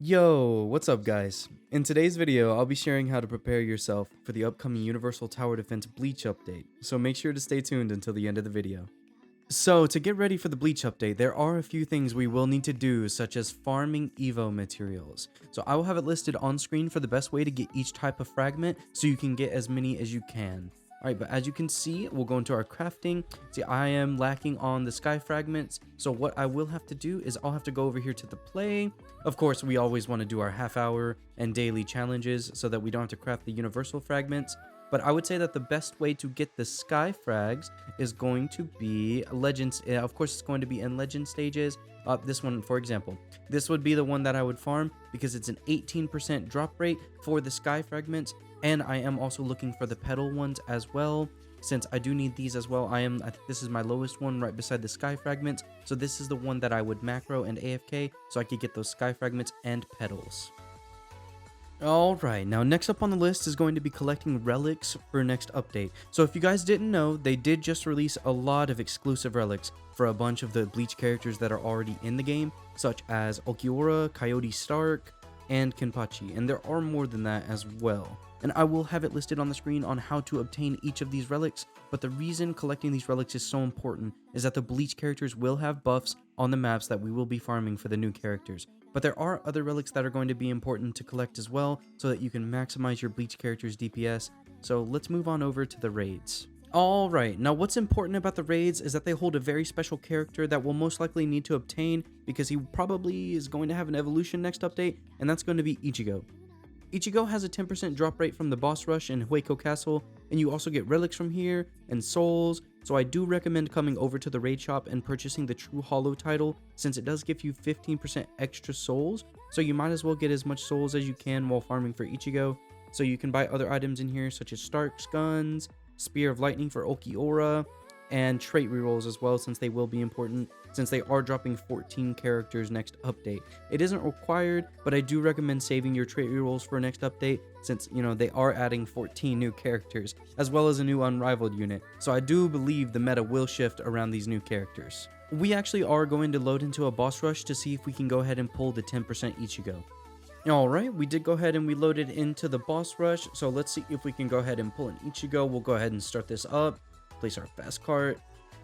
Yo, what's up guys? In today's video, I'll be sharing how to prepare yourself for the upcoming Universal Tower Defense Bleach update, so make sure to stay tuned until the end of the video. So to get ready for the Bleach update, there are a few things we will need to do, such as farming Evo materials. So I will have it listed on screen for the best way to get each type of fragment, so you can get as many as you can. Alright, but as you can see, we'll go into our crafting. See, I am lacking on the sky fragments, so what I will have to do is I'll have to go over here to the play. Of course, we always want to do our half hour and daily challenges so that we don't have to craft the universal fragments. But I would say that the best way to get the sky frags is going to be legends. Of course, it's going to be in legend stages. This one, for example, this would be the one that I would farm because it's an 18% drop rate for the sky fragments. And I am also looking for the petal ones as well, since I do need these as well. I think this is my lowest one right beside the sky fragments. So this is the one that I would macro and AFK so I could get those sky fragments and petals. Alright, now next up on the list is going to be collecting relics for next update. So if you guys didn't know, they did just release a lot of exclusive relics for a bunch of the Bleach characters that are already in the game, such as Ulquiorra, Coyote Stark, and Kenpachi, and there are more than that as well. And I will have it listed on the screen on how to obtain each of these relics, but the reason collecting these relics is so important is that the Bleach characters will have buffs on the maps that we will be farming for the new characters. But there are other relics that are going to be important to collect as well, so that you can maximize your Bleach character's DPS. So let's move on over to the raids. Alright, now what's important about the raids is that they hold a very special character that we'll most likely need to obtain because he probably is going to have an evolution next update, and that's going to be Ichigo. Ichigo has a 10% drop rate from the boss rush in Hueco Castle, and you also get relics from here and souls, so I do recommend coming over to the raid shop and purchasing the True Hollow title, since it does give you 15% extra souls, so you might as well get as much souls as you can while farming for Ichigo. So you can buy other items in here such as Stark's guns, Spear of Lightning for Ulquiorra, and trait rerolls as well, since they will be important, since they are dropping 14 characters next update. It isn't required, but I do recommend saving your trait rerolls for next update, since, you know, they are adding 14 new characters, as well as a new unrivaled unit. So I do believe the meta will shift around these new characters. We actually are going to load into a boss rush to see if we can go ahead and pull the 10% Ichigo. Alright, we did go ahead and we loaded into the boss rush, so let's see if we can go ahead and pull an Ichigo. We'll go ahead and start this up. Place our fast cart,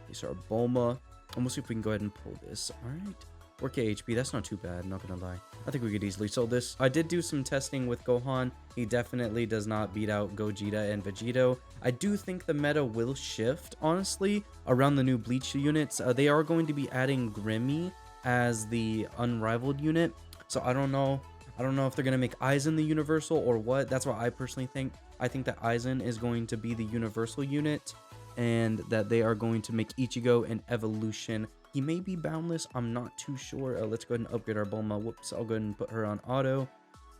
place our Bulma, and we'll see if we can go ahead and pull this. Alright, 4k HP, that's not too bad, not gonna lie. I think we could easily sell this. I did do some testing with Gohan. He definitely does not beat out Gogeta and Vegito. I do think the meta will shift, honestly, around the new Bleach units. They are going to be adding Grimmy as the unrivaled unit, so I don't know if they're going to make Aizen the universal or what. That's what I personally think. I think that Aizen is going to be the universal unit, and that they are going to make Ichigo an evolution. He may be boundless, I'm not too sure. Let's go ahead and upgrade our Bulma. Whoops, I'll go ahead and put her on auto. All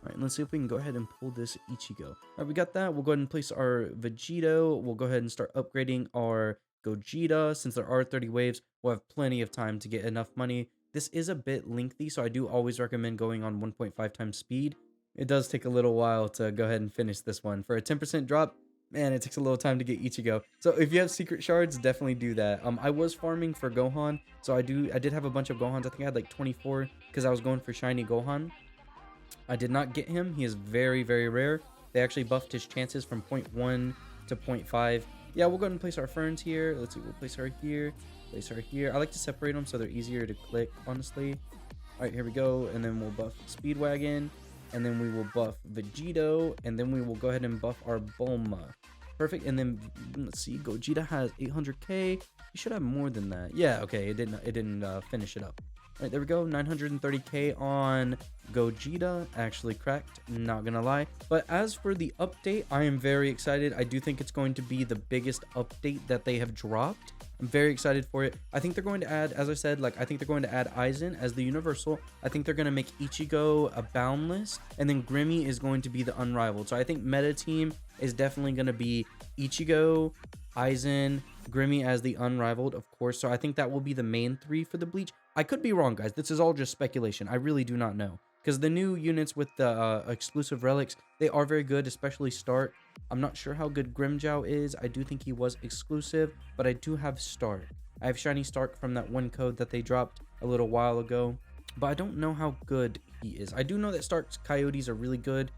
right, let's see if we can go ahead and pull this Ichigo. All right, we got that. We'll go ahead and place our Vegito. We'll go ahead and start upgrading our Gogeta. Since there are 30 waves, we'll have plenty of time to get enough money. This is a bit lengthy, so I do always recommend going on 1.5 times speed. It does take a little while to go ahead and finish this one. For a 10% drop, man, it takes a little time to get Ichigo. So if you have secret shards, definitely do that. I was farming for Gohan, so I did have a bunch of Gohans. I think I had like 24 because I was going for shiny Gohan. I did not get him. He is very, very rare. They actually buffed his chances from 0.1 to 0.5. Yeah, we'll go ahead and place our ferns here. Let's see, we'll place her here, place her here. I like to separate them so they're easier to click, honestly. All right, here we go. And then we'll buff Speedwagon. And then we will buff Vegito, and then we will go ahead and buff our Bulma. Perfect. And then let's see, Gogeta has 800k. He should have more than that. Yeah, okay, it didn't finish it up. All right, there we go. 930k on Gogeta. Actually cracked, not gonna lie. But as for the update, I am very excited. I do think it's going to be the biggest update that they have dropped. I'm very excited for it. I think they're going to add, as I said, I think they're going to add Aizen as the universal. I think they're going to make Ichigo a boundless, and then Grimmy is going to be the unrivaled. So I think meta team is definitely going to be Ichigo, Aizen, Grimmy as the unrivaled, of course. So I think that will be the main three for the Bleach. I could be wrong, guys. This is all just speculation. I really do not know. Because the new units with the exclusive relics, they are very good, especially Stark. I'm not sure how good Grimmjow is. I do think he was exclusive, but I do have Stark. I have Shiny Stark from that one code that they dropped a little while ago, but I don't know how good he is. I do know that Stark's Coyotes are really good.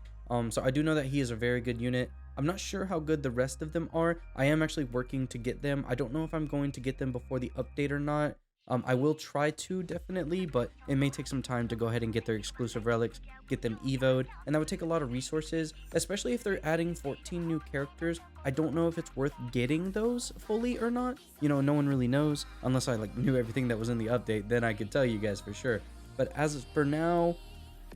So I do know that he is a very good unit. I'm not sure how good the rest of them are. I am actually working to get them. I don't know if I'm going to get them before the update or not. I will try to, definitely, but it may take some time to go ahead and get their exclusive relics, get them evoed, and that would take a lot of resources, especially if they're adding 14 new characters. I don't know if it's worth getting those fully or not. You know, no one really knows, unless I like knew everything that was in the update, then I could tell you guys for sure. But as for now,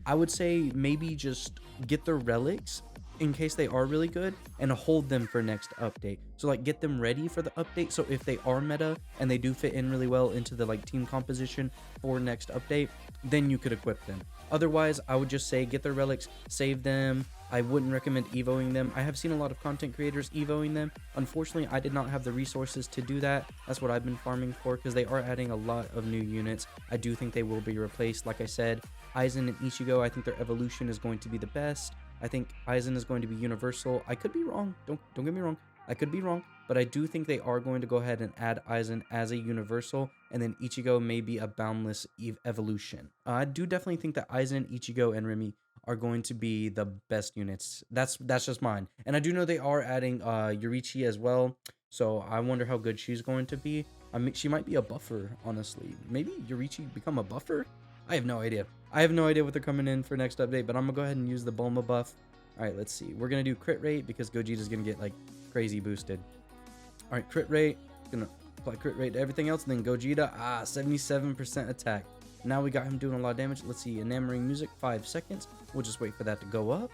I would say maybe just get their relics in case they are really good and hold them for next update. So like get them ready for the update, so if they are meta and they do fit in really well into the like team composition for next update, then you could equip them. Otherwise, I would just say get their relics, save them. I wouldn't recommend evoing them. I have seen a lot of content creators evoing them. Unfortunately, I did not have the resources to do that. That's what I've been farming for, because they are adding a lot of new units. I do think they will be replaced. Like I said, Aizen and Ichigo, I think their evolution is going to be the best. I think Aizen is going to be universal. I could be wrong. Don't get me wrong. I could be wrong, but I do think they are going to go ahead and add Aizen as a universal, and then Ichigo may be a boundless evolution. I do definitely think that Aizen, Ichigo, and Remy are going to be the best units. That's just mine. And I do know they are adding Yurichi as well, so I wonder how good she's going to be. I mean, she might be a buffer, honestly. Maybe Yurichi become a buffer? I have no idea. I have no idea what they're coming in for next update, but I'm gonna go ahead and use the Bulma buff. All right, let's see. We're gonna do crit rate because Gogeta's gonna get like crazy boosted. All right, crit rate. Gonna apply crit rate to everything else, and then Gogeta, 77% attack. Now we got him doing a lot of damage. Let's see, enamoring music, 5 seconds. We'll just wait for that to go up.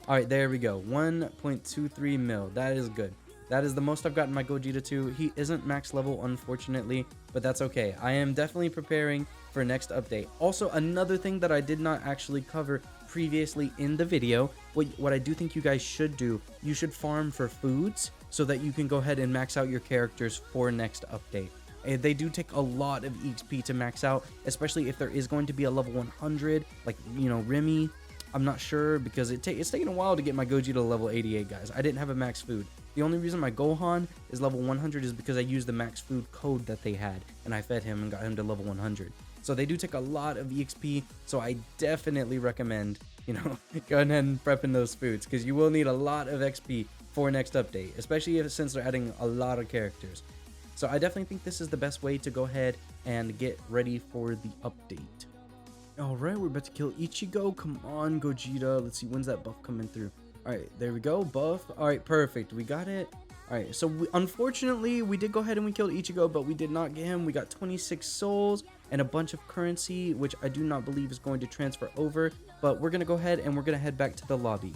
All right, there we go. 1.23 mil. That is good. That is the most I've gotten my Gogeta to. He isn't max level, unfortunately, but that's okay. I am definitely preparing for next update. Also, another thing that I did not actually cover previously in the video, what I do think you guys should do, you should farm for foods so that you can go ahead and max out your characters for next update. And they do take a lot of EXP to max out, especially if there is going to be a level 100, like, you know, Remy. I'm not sure, because it's taken a while to get my Gogeta to level 88, guys. I didn't have a max food. The only reason my Gohan is level 100 is because I used the max food code that they had, and I fed him and got him to level 100. So they do take a lot of EXP, so I definitely recommend, you know, going ahead and prepping those foods, because you will need a lot of XP for next update, especially since they're adding a lot of characters. So I definitely think this is the best way to go ahead and get ready for the update. Alright, we're about to kill Ichigo. Come on, Gogeta. Let's see, when's that buff coming through? Alright, there we go. Buff. Alright, perfect. We got it. Alright, so unfortunately, we did go ahead and we killed Ichigo, but we did not get him. We got 26 souls and a bunch of currency, which I do not believe is going to transfer over. But we're going to go ahead and we're going to head back to the lobby.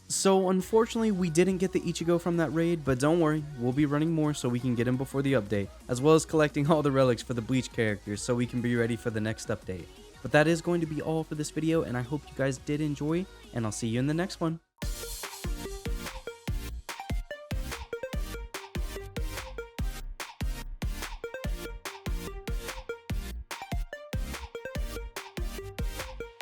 So unfortunately, we didn't get the Ichigo from that raid, but don't worry, we'll be running more so we can get him before the update, as well as collecting all the relics for the Bleach characters so we can be ready for the next update. But that is going to be all for this video, and I hope you guys did enjoy, and I'll see you in the next one.